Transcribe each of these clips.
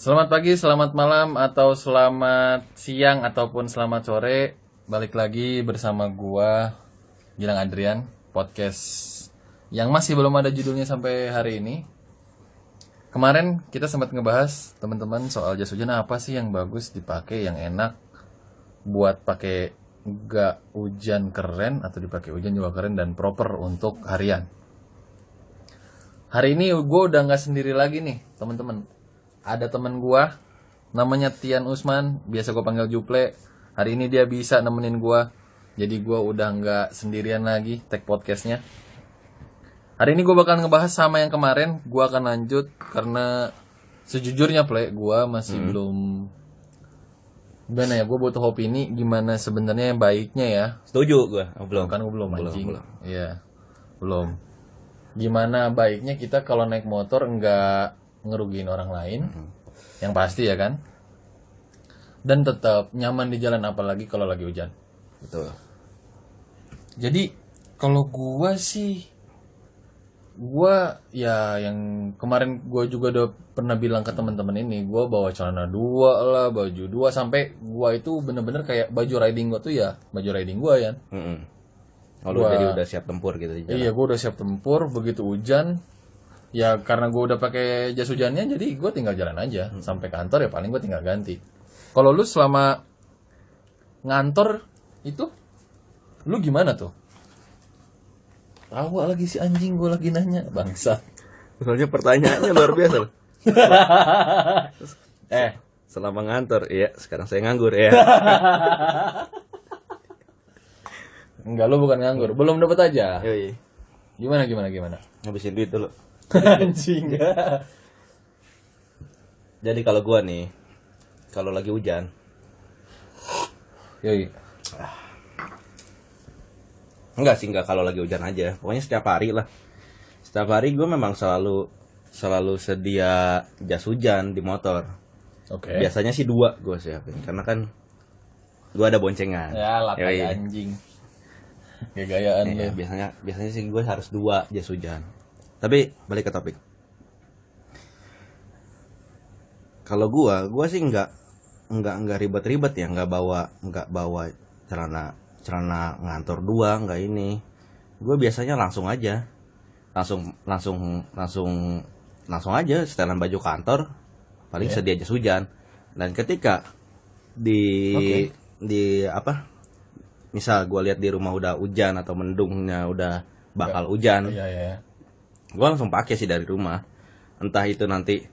Selamat pagi, selamat malam, atau selamat siang, ataupun selamat sore. Balik lagi bersama gua, Gilang Adrian, podcast yang masih belum ada judulnya sampai hari ini. Kemarin kita sempat ngebahas teman-teman soal jas hujan apa sih yang bagus dipakai, yang enak buat pakai nggak hujan keren atau dipakai hujan juga keren dan proper untuk harian. Hari ini gue udah nggak sendiri lagi nih teman-teman. Ada teman gue namanya Tian Usman, biasa gue panggil Juple. Hari ini dia bisa nemenin gue, jadi gue udah nggak sendirian lagi tag podcastnya. Hari ini gue bakal ngebahas sama yang kemarin. Gue akan lanjut karena sejujurnya play gue masih belum gimana ya, gue butuh opini gimana sebenarnya yang baiknya ya. Setuju gue. Belum kan, gue belum anjing. Belum. Iya, belum. Gimana baiknya kita kalau naik motor nggak ngerugiin orang lain, yang pasti ya kan, dan tetap nyaman di jalan, apalagi kalau lagi hujan. Betul. Jadi kalau gua sih, gua ya yang kemarin gua juga udah pernah bilang ke teman-teman ini, gua bawa celana 2 lah, baju 2, sampai gua itu bener-bener kayak baju riding gua tuh ya baju riding gua ya. Kalau jadi udah siap tempur gitu di jalan. Iya, gua udah siap tempur. Begitu hujan ya, karena gua udah pakai jas hujannya, jadi gua tinggal jalan aja sampai kantor. Ya paling gua tinggal ganti. Kalau lu selama ngantor itu, lu gimana tuh? Tawa lagi si anjing, gue lagi nanya, bangsat. Soalnya pertanyaannya luar biasa loh. Selama ngantor, iya. Sekarang saya nganggur, ya. Enggak, lu bukan nganggur, belum dapat aja. Yoi. Gimana? Ngabisin duit dulu. Anjing. Jadi kalau gua nih, kalau lagi hujan, Yoi. enggak kalau lagi hujan aja. Pokoknya setiap hari lah. Setiap hari gua memang selalu sedia jas hujan di motor. Oke. Biasanya sih 2 gua siapin, karena kan gua ada boncengan. Ya, latai Yoi. anjing. Gaya-gayaan lu. Iya, biasanya sih gue harus 2 jas hujan. Tapi balik ke topik. Kalau gue sih nggak ribet-ribet ya, nggak bawa celana ngantor 2, nggak ini. Gue biasanya langsung aja, langsung aja setelan baju kantor, paling sedia jas hujan. Dan ketika di misal gue lihat di rumah udah hujan atau mendungnya udah bakal hujan, Iya. gue langsung pakai sih dari rumah. Entah itu nanti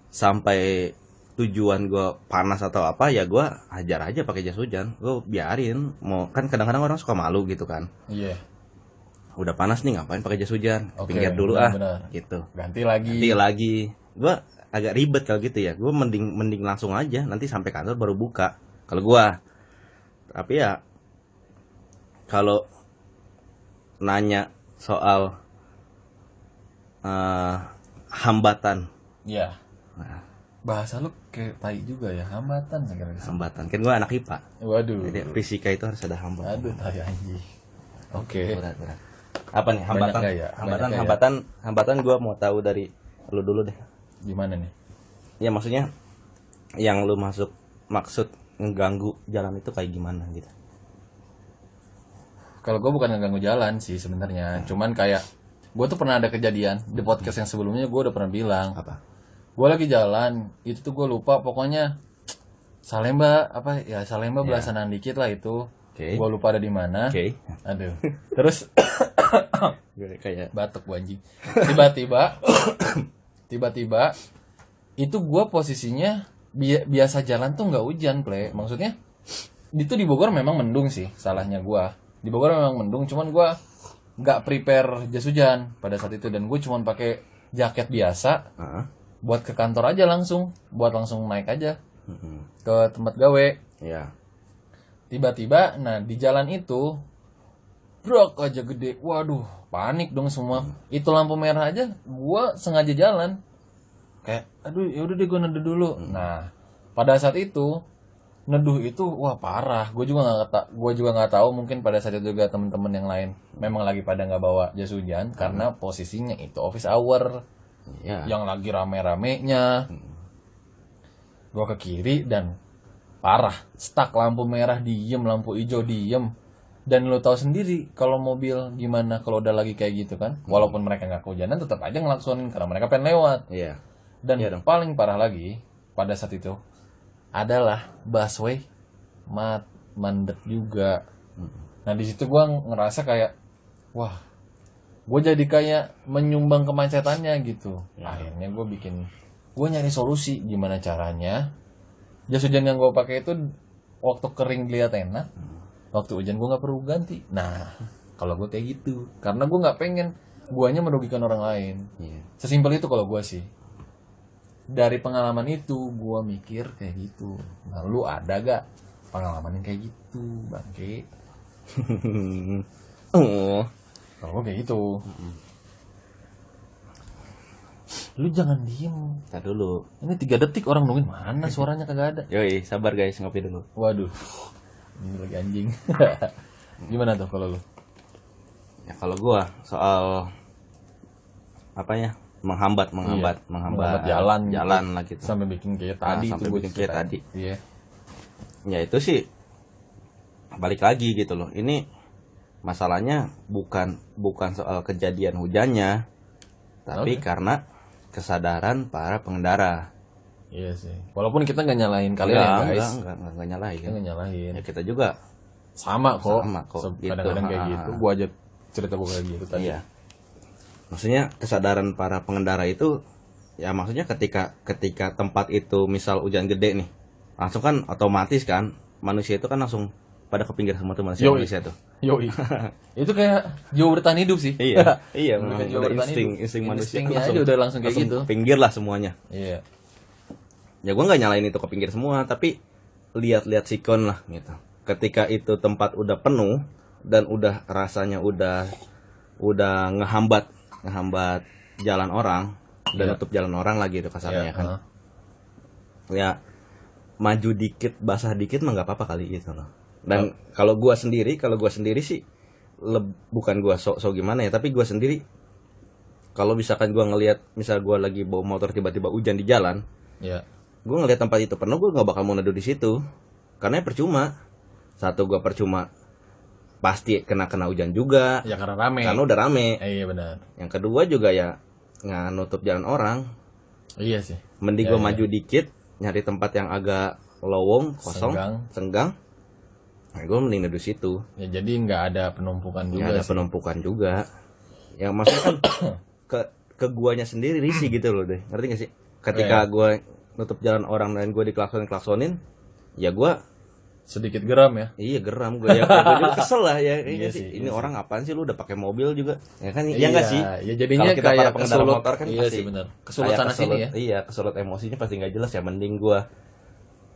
sampai tujuan gue panas atau apa, ya gue hajar aja pakai jas hujan. Gue biarin, mau kan kadang-kadang orang suka malu gitu kan. Iya. Udah panas nih, ngapain pakai jas hujan? Oke, Pinggir dulu benar. gitu. Ganti lagi. Gue agak ribet kalau gitu ya. Gue mending langsung aja, nanti sampai kantor baru buka. Kalau gue, tapi ya kalau nanya soal hambatan. Iya. Nah, Bahasa lu kayak tai juga ya, hambatan sekarang. hambatan. Kan gue anak IPA. Waduh. Jadi fisika itu harus ada hambatan. Aduh, tai anjing. Oke. Berat. Apa nih hambatan? Banyak gaya. Hambatan gue mau tahu dari lu dulu deh. Gimana nih? Ya maksudnya yang lu maksud ngeganggu jalan itu kayak gimana gitu. Kalau gue bukan ngeganggu jalan sih sebenarnya, cuman kayak gue tuh pernah ada kejadian di podcast yang sebelumnya, gue udah pernah bilang. Apa? Gue lagi jalan, itu tuh gue lupa, pokoknya Salemba belasanan dikit lah itu. Oke. Gue lupa ada di mana. Oke. Aduh. Terus Kayak batuk gue anjing. Tiba-tiba itu gue posisinya biasa jalan tuh nggak hujan, play. Maksudnya itu di Bogor memang mendung sih, salahnya gue. Di Bogor memang mendung, cuman gue nggak prepare jas hujan pada saat itu, dan gue cuman pakai jaket biasa buat ke kantor aja langsung naik aja ke tempat gawe. ya. Tiba-tiba, nah di jalan itu brok aja gede, waduh panik dong semua. Itu lampu merah aja, gue sengaja jalan kayak aduh yaudah deh gue neduh dulu. Nah pada saat itu neduh itu wah parah. Gue juga nggak tahu, mungkin pada saat itu juga teman-teman yang lain memang lagi pada nggak bawa jas hujan karena posisinya itu office hour, yang lagi rame-ramenya. Gue ke kiri dan parah, stuck, lampu merah diem, lampu hijau diem. Dan lo tahu sendiri kalau mobil gimana kalau udah lagi kayak gitu kan. Walaupun mereka nggak kehujanan tetap aja ngelaksonin karena mereka pengen lewat. Iya. Dan Iya dong. paling parah lagi pada saat itu adalah busway mandek juga. Nah di situ gue ngerasa kayak wah, gue jadi kayak menyumbang kemacetannya gitu. Akhirnya gue nyari solusi gimana caranya jas hujan yang gue pakai itu waktu kering dilihat enak, waktu hujan gue nggak perlu ganti. Nah kalau gue kayak gitu karena gue nggak pengen guanya merugikan orang lain. Iya. Sesimpel itu kalau gue sih. Dari pengalaman itu gue mikir kayak gitu. Nah lu ada gak pengalaman yang kayak gitu bangke? Oh. Kalau gue kayak gitu. Lu jangan diem. Tar dulu. Ini 3 detik orang nungguin, mana suaranya kagak ada. Yoi, sabar guys, ngopi dulu. Waduh, ini lagi anjing. Gimana tuh kalau lu? Ya kalau gua soal apa ya? Menghambat jalan lah gitu. Sampai bikin kayak tadi sampai itu bikin kayak tadi. Iya. Ya itu sih balik lagi gitu loh. Ini masalahnya bukan soal kejadian hujannya, tapi karena kesadaran para pengendara. Iya sih. Walaupun kita nggak nyalahin kalian ya guys. Enggak nyalahin. Kita nggak nyalahin. Ya kita juga Sama kok. gitu. Kadang-kadang kayak gitu. Gua aja cerita gua kayak gitu tadi. Iya. Maksudnya kesadaran para pengendara itu ya maksudnya ketika tempat itu misal hujan gede nih, langsung kan otomatis kan manusia itu kan langsung pada ke pinggir semua tuh manusia tuh. Yoi. Itu kayak jiwa bertahan hidup sih. Iya, iya, Bukan memang jiwa udah bertahan hidup. insting manusia Instingnya aja udah langsung kayak gitu. Pinggir lah semuanya. Iya. Ya gua nggak nyalain itu ke pinggir semua, tapi lihat-lihat sikon lah gitu. Ketika itu tempat udah penuh dan udah rasanya udah ngehambat jalan orang dan nutup jalan orang lagi itu kasarnya kan. Ya maju dikit basah dikit mah nggak apa-apa kali gitu loh. Dan kalau gua sendiri sih bukan gua sok gimana ya, tapi gua sendiri kalau misalkan gua ngelihat misal gua lagi bawa motor tiba-tiba hujan di jalan, Iya. gua ngelihat tempat itu penuh, gua nggak bakal mau neduh di situ karena percuma. Satu, gua percuma pasti kena hujan juga. Ya karena rame. Karena udah rame. Iya benar. Yang kedua juga ya nggak nutup jalan orang. Iya sih. Mending gua maju dikit, nyari tempat yang agak lowong, kosong, senggang. Nah, gue mending neduh situ. Ya jadi nggak ada penumpukan juga. Nggak ada penumpukan juga. Ya maksudnya kan ke guanya sendiri risih gitu loh deh. Ngerti gak sih? Ketika gua nutup jalan orang dan gue diklaksonin, ya gua sedikit geram ya. Iya geram gue ya. Gue juga kesel lah ya. Iya sih. sih, Ini orang apaan sih lu udah pakai mobil juga? Ya kan? Iya Nggak sih? Ya jadinya Kalau kita para kayak pengendara kesulut motor kan iya pasti sih benar. Kesulut sana sini ya. Iya, kesulut emosinya pasti nggak jelas ya. Mending gua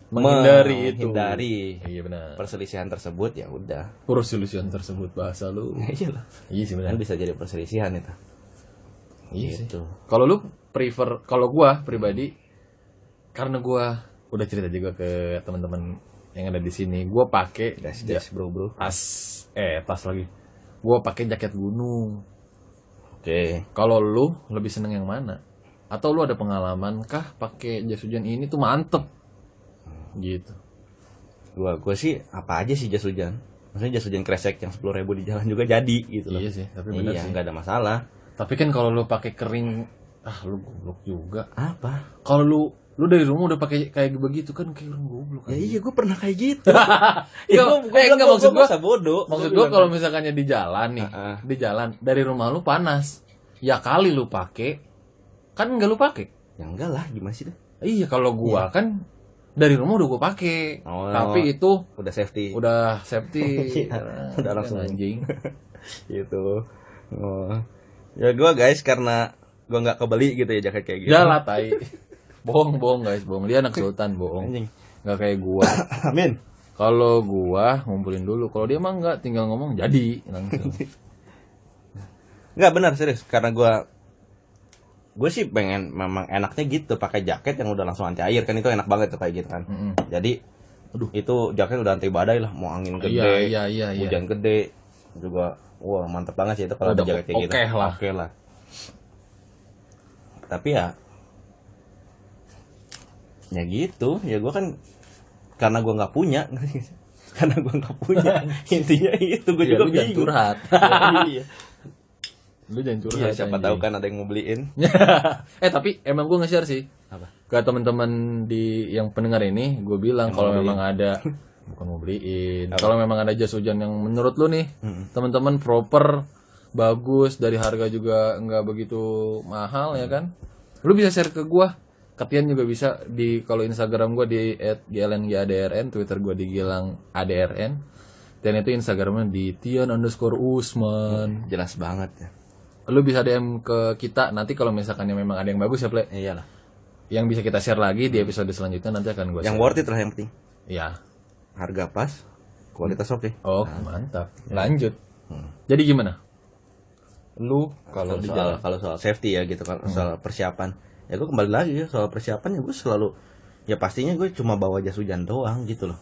Menghindari itu. Iya benar. Perselisihan tersebut ya udah. Perselisihan tersebut bahasa lu. Iya lah. Iya sih benar. Kan bisa jadi perselisihan itu. Iya sih. Gitu. Kalau lu prefer, kalau gua pribadi, karena gua udah cerita juga ke teman-teman yang ada di sini, gua pakai Gas bro. tas lagi. Gua pakai jaket gunung. Oke. Kalau lu lebih seneng yang mana? Atau lu ada pengalaman kah pakai jas hujan ini tuh mantep? Gitu. Gua sih apa aja sih jas hujan. Maksudnya jas hujan kresek yang 10.000 di jalan juga jadi gitu loh. Iya sih, tapi benar Iya, sih. nggak ada masalah. Tapi kan kalau lu pakai kering, lu goblok juga. Apa? Kalau lu dari rumah udah pakai kayak begitu kan kayak orang goblok. Ya iya, gue pernah kayak gitu. Ya, enggak maksud gua. Bodoh. Maksud gua kalau misalkannya di jalan nih, di jalan dari rumah lu panas. Ya kali lu pakai, kan enggak lu pakai. Ya enggak lah, gimana sih dah? Iya, kalau gua kan dari rumah udah gua pakai. Tapi itu udah safety. Udah safety. Udah langsung anjing. Gitu. Oh. Ya gua guys karena gua nggak kebeli gitu ya jaket kayak gitu. Ya lah tai. Bohong guys, bohong. Dia anak sultan, bohong. Anjing. Nggak kayak gua. Amin. Kalau gua ngumpulin dulu. Kalau dia mah nggak, tinggal ngomong jadi langsung. Nggak benar serius karena gue sih pengen memang enaknya gitu pakai jaket yang udah langsung anti air kan, itu enak banget tuh kayak gitu kan. Jadi itu jaket udah anti badai lah, mau angin gede, iya. hujan gede juga, wah mantep banget sih itu kalau ada jaket kayak gitu. Oke lah. Tapi ya Ya gitu, ya gue kan karena gue nggak punya, karena gue nggak punya, intinya itu gue Iya, juga lu jangan bingung. curhat. Iya, Lu jangan iya, curhat. siapa anjing. tahu kan ada yang mau beliin. Tapi emang gue nge-share sih Apa? ke teman-teman di yang pendengar ini, gue bilang Yang kalau mau memang ada bukan mau beliin, kalau memang ada jas hujan yang menurut lu nih teman-teman proper, bagus, dari harga juga nggak begitu mahal ya kan, lu bisa share ke gue. Katian juga bisa di kalau Instagram gue di @glngadrn, Twitter gue di Gilang ADRN, dan itu Instagramnya di Tian_Usman. Jelas banget ya. Lu bisa DM ke kita nanti kalau misalkan yang memang ada yang bagus ya, Ple. Iyalah. Yang bisa kita share lagi di episode selanjutnya, nanti akan gue Yang share. worth it lah yang penting. Ya. Harga pas, kualitas oke. Oh, mantap. Lanjut. Jadi gimana? Lu kalau di jalan Kalau soal safety ya gitu, kalau soal persiapan, ya gue kembali lagi ya soal persiapan ya gue selalu, ya pastinya gue cuma bawa jas hujan doang gitu loh.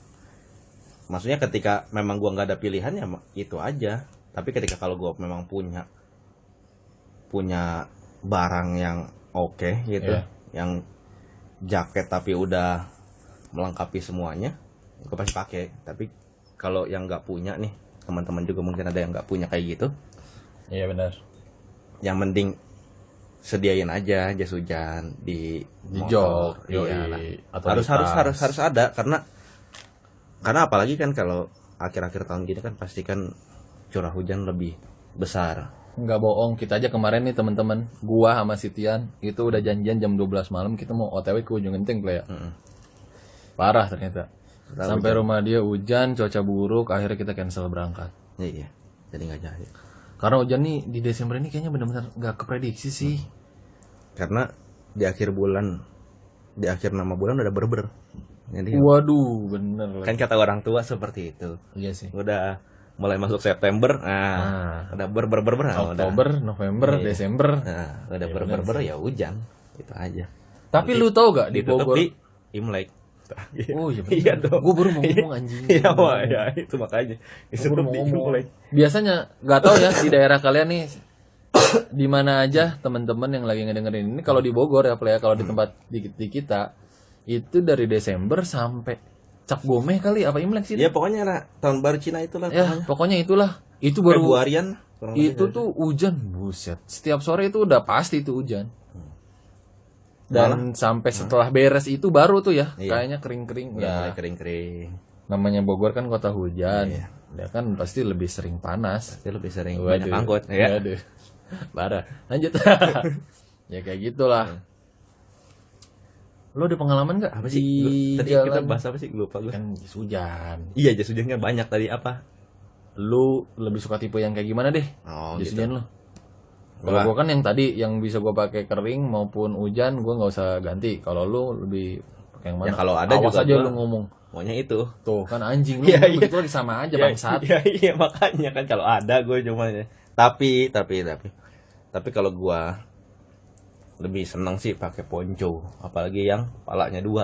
Maksudnya ketika memang gue nggak ada pilihan ya itu aja. Tapi ketika kalau gue memang punya barang yang oke gitu, Iya. yang jaket tapi udah melengkapi semuanya, gue pasti pakai. Tapi kalau yang nggak punya nih, teman-teman juga mungkin ada yang nggak punya kayak gitu, Iya benar. yang mending sediain aja jas hujan di jok, motor. yoi. Iyalah. Atau harus di harus tas. harus ada karena apalagi kan kalau akhir-akhir tahun gini kan pasti kan curah hujan lebih besar. Nggak bohong, kita aja kemarin nih teman-teman, gua sama si Tian itu udah janjian jam 12 malam kita mau OTW ke Ujung Genteng, Ple, ya. Parah ternyata. Sampai rumah dia hujan, cuaca buruk, akhirnya kita cancel berangkat. Iya, jadi nggak jadi. Karena hujan nih di Desember ini kayaknya benar-benar nggak keprediksi sih. Karena di akhir nama bulan udah berber. Jadi Waduh, bener lah. kan kata orang tua seperti itu. Iya sih. Udah mulai masuk September, udah berber. Oktober, November, Iya. Desember. Udah berber ya hujan, itu aja. Tapi lu tau gak di Ditutup Bogor? di Imlek. Oh iya Iya bener. dong. Gue baru mau ngomong anjing. Iya, wah, ya itu makanya. Gue baru Ditutup mau di ngomong. Imlek. Biasanya nggak tahu ya di daerah kalian nih di mana aja teman-teman yang lagi ngedengerin ini, kalau di Bogor ya, Play, kalau di tempat di kita itu dari Desember sampai Cap Gomeh kali apa Imlek sih? Ya pokoknya lah, tahun baru Cina itulah Ya, pokoknya itulah. Itu baru Februarian kurang lebih. itu tuh hujan, buset. Setiap sore itu udah pasti itu hujan. Dan sampai setelah beres itu baru tuh ya, Iya. kayaknya kering-kering. udah Ya, mulai kering-kering. namanya Bogor kan kota hujan. Iya. Ya kan pasti lebih sering panas. Pasti lebih sering Waduh. banyak angkot ya. Waduh. Parah. Lanjut. Ya kayak gitulah. Lo ada pengalaman gak Apa di sih? Tadi jalan? kita bahas apa sih? Lupa gue. Kan jas hujan. Iya, jas hujan kan banyak tadi apa? Lu lebih suka tipe yang kayak gimana deh? Oh, Jas gitu. hujan lo. Kalau gua kan yang tadi yang bisa gua pakai kering maupun hujan gua nggak usah ganti. Kalau lu lebih pakai yang mana? Ya, kalau ada Awas juga aja gua- lu ngomong. Maunya itu. Tuh kan anjing lu Iya, begitu lagi sama aja bangsat. Iya, makanya kan kalau ada gue cuma ya. Tapi kalau gua lebih seneng sih pakai ponco, apalagi yang palanya 2.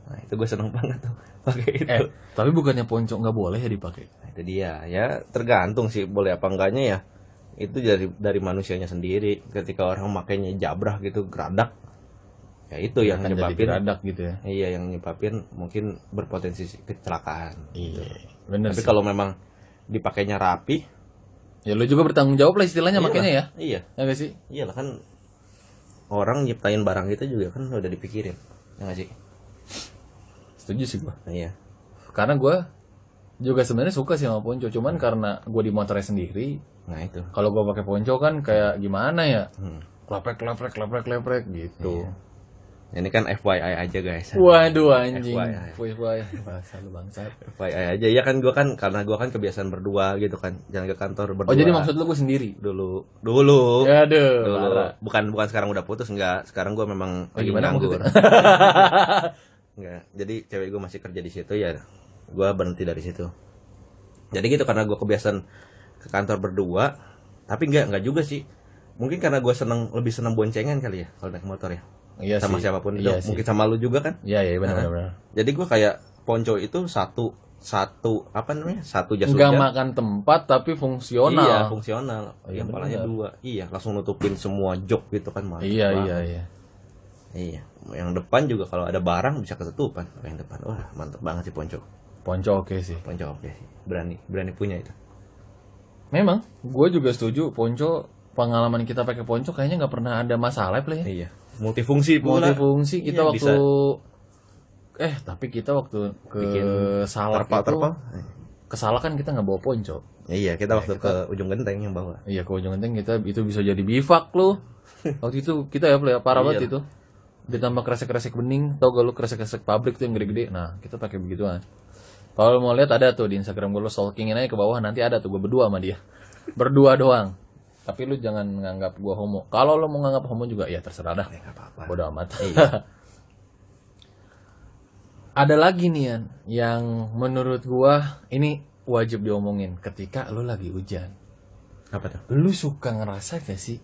Nah, itu gue seneng banget tuh pakai itu. Tapi bukannya ponco nggak boleh ya dipakai? Nah, itu dia. Ya tergantung sih boleh apa enggaknya ya. Itu dari manusianya sendiri. Ketika orang makainya jabrah gitu, geradak. Ya itu yang Kan jadi nyebabin. geradak gitu ya. Iya, yang nyebabin mungkin berpotensi kecelakaan. Iya. Bener Tapi sih. kalau memang dipakainya rapi, Ya lu juga bertanggung jawab lah istilahnya iyalah. makanya ya. Iya. Ya nggak sih? Iyalah kan orang nyiptain barang itu juga kan udah dipikirin. Ya nggak sih? Setuju sih gua. Nah, iya. Karena gua juga sebenarnya suka sih sama ponco, cuman karena gua di motornya sendiri, Nah, itu. kalau gua pakai ponco kan kayak gimana ya? Hmm. Kleprek gitu. Ini kan FYI aja guys. Waduh anjing. FYI. FYI. Bahasa lu bangsat. FYI aja ya kan karena gua kan kebiasaan berdua gitu kan. Jalan ke kantor berdua. Oh jadi maksud lu gue sendiri? dulu. Aduh, Dulu. parah. Bukan sekarang udah putus enggak. Sekarang gua memang lagi gimana nganggur. maksudnya? Enggak. Jadi cewek gua masih kerja di situ ya. Gua berhenti dari situ. Jadi gitu karena gua kebiasaan ke kantor berdua. Tapi enggak juga sih. Mungkin karena gua lebih seneng boncengan kali ya kalau naik motor ya. Iya Sama sih. siapapun itu. Iya sih. Mungkin sama lu juga kan. Iya benar. Jadi gua kayak ponco itu satu apa namanya? Satu jas Enggak hujan. makan tempat tapi fungsional. Iya, fungsional. Iya, Yang palanya benar. 2. Iya, langsung nutupin semua jok gitu kan. Mantap Iya. banget. Iya, yang depan juga kalau ada barang bisa ketutupan. Yang depan, wah mantep banget sih Ponco. Ponco oke sih. Ponco oke sih, berani punya itu. Memang, gue juga setuju. Ponco, pengalaman kita pakai ponco kayaknya nggak pernah ada masalah play. Iya, multifungsi pula. Multifungsi kita Iya, waktu bisa. tapi kita waktu ke Bikin Salak terpal. ke Salak kan kita nggak bawa ponco. Iya, kita waktu ke ujung genteng yang bawa. Iya, ke ujung genteng kita itu bisa jadi bivak loh. Waktu itu kita ya play parah Iya. banget itu. Ditambah kresek-kresek bening, tau gak lu kresek-kresek pabrik tuh yang gede-gede. Nah, kita pakai begituan. Kalau mau lihat ada tuh di Instagram gue, lu stalkingin aja ke bawah, nanti ada tuh gue berdua sama dia. Berdua doang. Tapi lu jangan nganggap gue homo. Kalau lu mau nganggap homo juga ya terserah dah. Nggak apa-apa. Bodo amat. Iya. Ada lagi nih Yan, yang menurut gua ini wajib diomongin ketika lu lagi hujan. Apa tuh? Lu suka ngerasa gak sih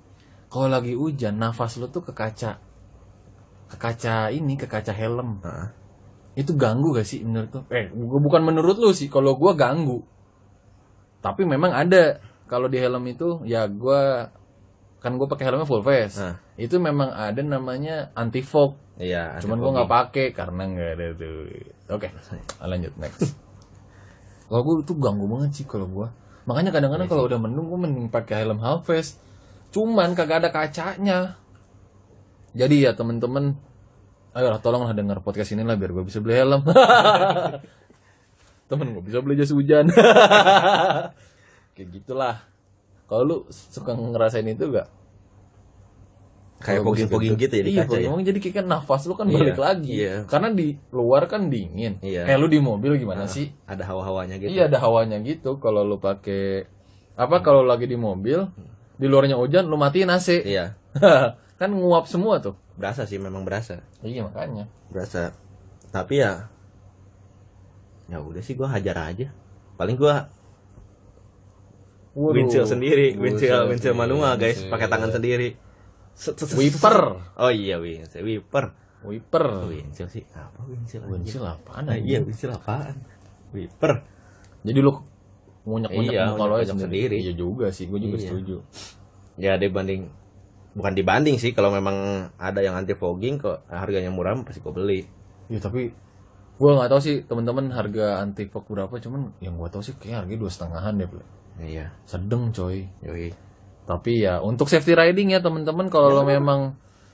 kalau lagi hujan nafas lu tuh ke kaca helm. Heeh. Itu ganggu gak sih menurut lu? Bukan menurut lu sih, kalau gua ganggu. Tapi memang ada kalau di helm itu ya gua pakai helmnya full face. Nah. Itu memang ada namanya anti fog. Iya. Cuman gue nggak pakai karena nggak ada tuh. Oke, lanjut next. Kalau gue itu ganggu banget sih kalau gue. Makanya kadang-kadang kalau udah mendung gue mending pakai helm half face. Cuman kagak ada kacanya. Jadi ya temen-temen, ayolah tolonglah dengar podcast ini lah biar gue bisa beli helm. Temen gue bisa beli jas hujan. Kayak gitulah. Kalau lu suka ngerasain itu gak? Kayak fogging gitu ya di iya, kaca ya. Jadi kayak nafas lu kan Iya, balik lagi. iya. Karena di luar kan dingin. Iya. Lu di mobil gimana sih? Ada hawa-hawanya gitu. Iya, ada hawanya gitu. Kalau lu pakai kalau lagi di mobil, di luarnya hujan lu matiin AC. Iya. Kan nguap semua tuh. Berasa sih, memang berasa. Iya, makanya. Berasa. Tapi ya udah sih gua hajar aja. Paling gua windshield sendiri, windshield manual guys, pakai tangan sendiri. Wiper. Oh iya, wiper. Windshield sih apa windshield? Windshield apaan? Iya, windshield apaan? Wiper. Jadi lu munyak-munyak Iya, muka lu aja munyak-munyak sendiri. sendiri. Iya juga sih, gue juga Iya. setuju. Ya bukan dibanding sih, kalau memang ada yang anti fogging kok harganya murah pasti gua beli. Iya, tapi gue nggak tahu sih teman-teman harga anti fog berapa, cuman yang gue tahu sih kayak harganya 2,5-an deh, Ple. Iya. Sedeng coy. Yoi. Tapi ya untuk safety riding ya teman-teman, kalau lo memang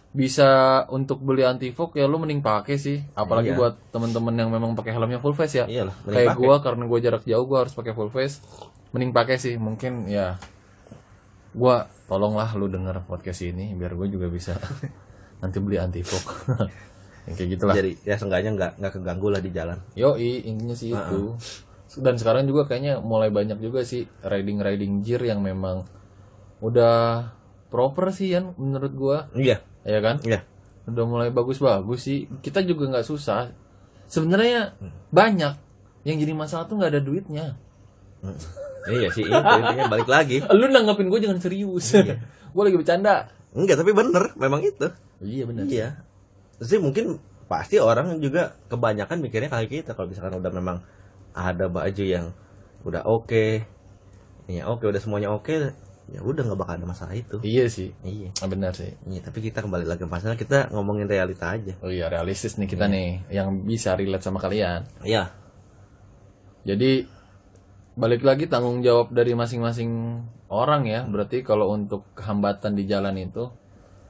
bisa untuk beli anti fog ya lo mending pakai sih. Apalagi Iya. buat teman-teman yang memang pakai helmnya full face ya. Iyalah, mending Kayak pakai. gue karena gue jarak jauh gue harus pakai full face. Mending pakai sih. Mungkin ya gue tolonglah lu denger podcast ini biar gue juga bisa nanti beli anti fog. Yang kayak gitulah. Jadi ya seenggaknya nggak keganggu lah di jalan. Yoi, intinya sih itu. Dan sekarang juga kayaknya mulai banyak juga sih riding gear yang memang udah proper sih Yan menurut gua. Iya. Ya kan? Iya. Udah mulai bagus-bagus sih. Kita juga nggak susah. Sebenarnya banyak yang jadi masalah tuh nggak ada duitnya. Iya sih, itu intinya balik lagi. Lu nanggepin gue jangan serius. Gue lagi bercanda. Enggak, tapi bener, memang itu. Iya benar. Iya. Sih mungkin pasti orang juga kebanyakan mikirnya kayak kita kalau misalkan udah memang ada baju yang udah oke, udah semuanya oke, ya udah nggak bakal ada masalah itu. Iya sih. Iya. Benar sih. Iya, tapi kita kembali lagi ke masalah, kita ngomongin realita aja. Oh iya, realistis nih kita nih yang bisa relate sama kalian. Iya. Jadi balik lagi tanggung jawab dari masing-masing orang ya. Berarti kalau untuk hambatan di jalan itu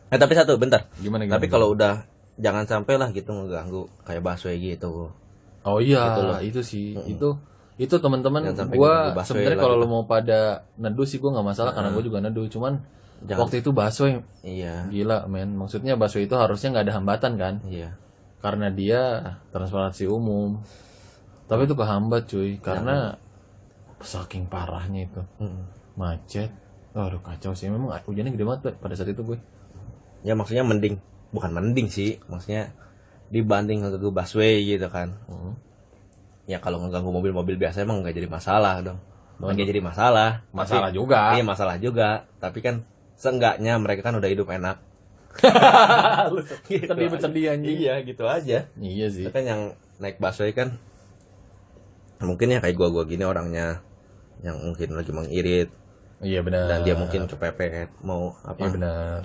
Tapi satu bentar. gimana? Tapi kalau udah jangan sampai lah gitu ngeganggu kayak busway gitu. Oh iya, Gitu loh. itu sih. Itu teman-teman Jangan sampai gua ganggu busway sebenarnya lah kalau gitu. lo mau pada neduh sih gua nggak masalah karena gua juga neduh. Cuman Jangan. waktu itu busway Iya. gila men. Maksudnya busway itu harusnya nggak ada hambatan kan? Iya. Karena dia transportasi umum. Tapi itu kehambat cuy karena saking parahnya itu. Macet. Aduh kacau sih. Memang hujannya gede banget pada saat itu gue. Ya maksudnya bukan mending sih, maksudnya dibanding ngeganggu busway gitu kan. Ya kalau ngeganggu mobil-mobil biasa emang nggak jadi masalah dong. Nggak jadi masalah. Masalah Tapi- juga. Iya masalah juga. Tapi kan seenggaknya mereka kan udah hidup enak. Gitu Sedih anjing. Iya gitu aja. Iya sih. Kan yang naik busway kan mungkin ya kayak gua gini orangnya yang mungkin lagi mengirit Iya benar. dan dia mungkin kepepet mau apa Iya benar.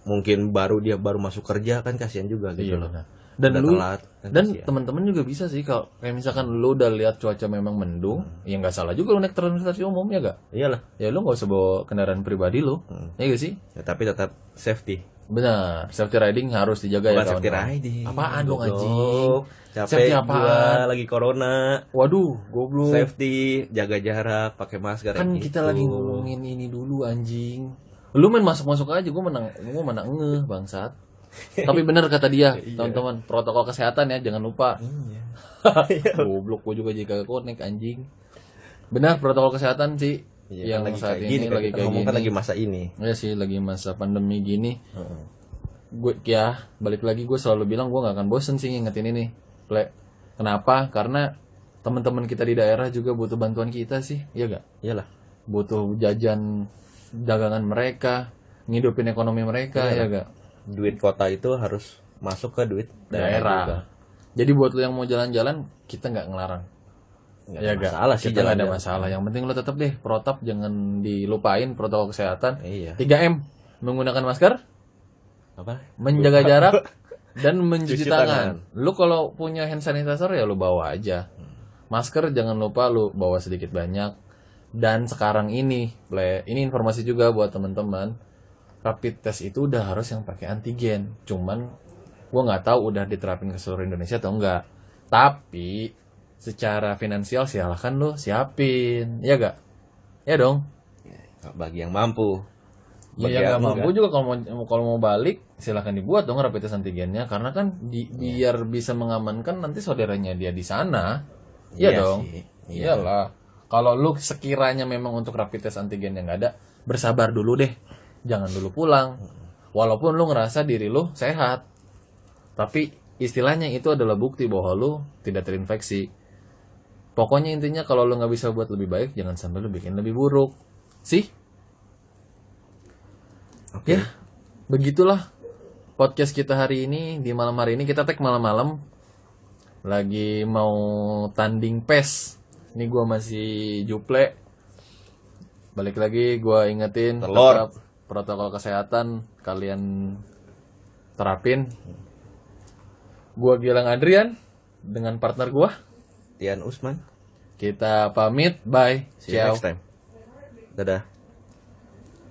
mungkin dia baru masuk kerja kan kasihan juga gitu Iya loh. benar. Dan Udah lu telat, kan dan kasihan. teman-teman juga bisa sih kalau kayak misalkan lu udah lihat cuaca memang mendung, ya nggak salah juga lu naik transportasi umum ya gak? Iyalah. Ya lu nggak usah bawa kendaraan pribadi lu, ya gak sih? Ya, tapi tetap safety. Benar, safety riding harus dijaga Bukan ya safety kawan-kawan. riding. Apaan dong goblok. anjing? Capek Safety gua apaan? lagi corona. Waduh, goblok. Safety, jaga jarak, pakai masker Kan kayak kita gitu. lagi ngomongin ini dulu anjing. Lu main masuk-masuk aja, gua mana ngeh bangsat. Tapi bener kata dia, teman-teman, protokol kesehatan ya, jangan lupa. Goblok gua juga jika konek anjing. Benar protokol kesehatan sih Iya, yang kan lagi saat kayak ini gini, kan lagi kita kayak ngomong gini. kan lagi masa ini. Ya sih lagi masa pandemi gini. Gue ya balik lagi gue selalu bilang gue nggak akan bosen sih ngingetin ini. Kenapa? Karena teman-teman kita di daerah juga butuh bantuan kita sih, iya gak? Iyalah. Butuh jajan dagangan mereka, ngidupin ekonomi mereka, Iya. ya gak? Duit kota itu harus masuk ke duit daerah juga. Daerah. Jadi buat lo yang mau jalan-jalan, kita nggak ngelarang. Nggak Ya ada gak? masalah sih Kita nggak ada jalan-jalan. masalah. Yang penting lo tetap deh protap, jangan dilupain protokol kesehatan. Iya. 3M, menggunakan masker, Apa? menjaga jarak, dan mencuci Cuci tangan. Lu kalau punya hand sanitizer ya lu bawa aja. Masker jangan lupa lu bawa sedikit banyak. Dan sekarang ini informasi juga buat teman-teman. Rapid test itu udah harus yang pakai antigen. Cuman gua nggak tahu udah diterapin ke seluruh Indonesia atau enggak. Tapi secara finansial silahkan lu siapin, ya gak? Ya dong. Bagi yang mampu. Bagi Iya yang nggak mampu juga kalau mau balik silahkan dibuat dong rapid test antigennya karena kan biar bisa mengamankan nanti saudaranya dia di sana. Iya dong. sih. Iya. Iyalah. Kalau lu sekiranya memang untuk rapid test antigen yang nggak ada, bersabar dulu deh. Jangan dulu pulang. Walaupun lu ngerasa diri lu sehat. Tapi istilahnya itu adalah bukti bahwa lu tidak terinfeksi. Pokoknya intinya kalau lu nggak bisa buat lebih baik, jangan sampai lu bikin lebih buruk. Sih? Oke. Ya, begitulah podcast kita hari ini. Di malam hari ini kita tag malam-malam. Lagi mau tanding PES. Ini gue masih juple. Balik lagi gue ingetin Telur. tetap protokol kesehatan kalian terapin. Gue Gilang Adrian dengan partner gue. Tian Usman. Kita pamit, bye. See you Ciao. next time. Dadah.